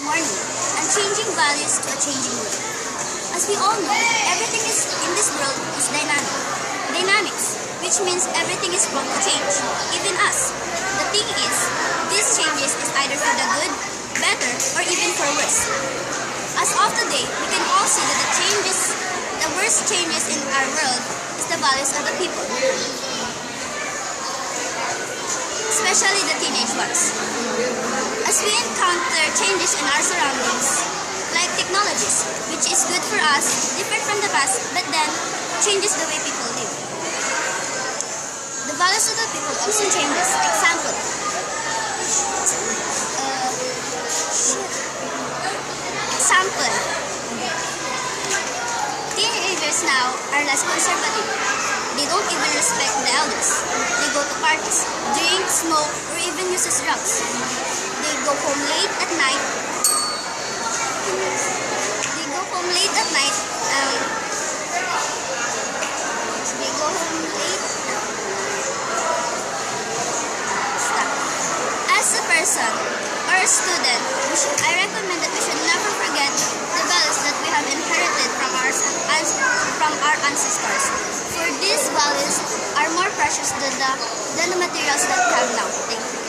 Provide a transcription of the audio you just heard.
morning and changing values to a changing world. As we all know, everything in this world is dynamic. Dynamics, which means everything is prone to change, even us. The thing is, these changes is either for the good, better, or even for worse. As of today, we can all see that the worst changes in our world is the values of the people, especially the teenage ones. As we encounter changes in our surroundings, like technologies, which is good for us, different from the past, but then changes the way people live. The values of the people also changes. Example, teenagers now are less conservative. They don't even respect the elders. They go to parties, drink, smoke, or even use drugs. They go home late at night. They go home late at night. As a person or a student, I recommend that we should never forget the values that we have inherited from our ancestors. For these values are more precious than the materials that we have now. Thank you.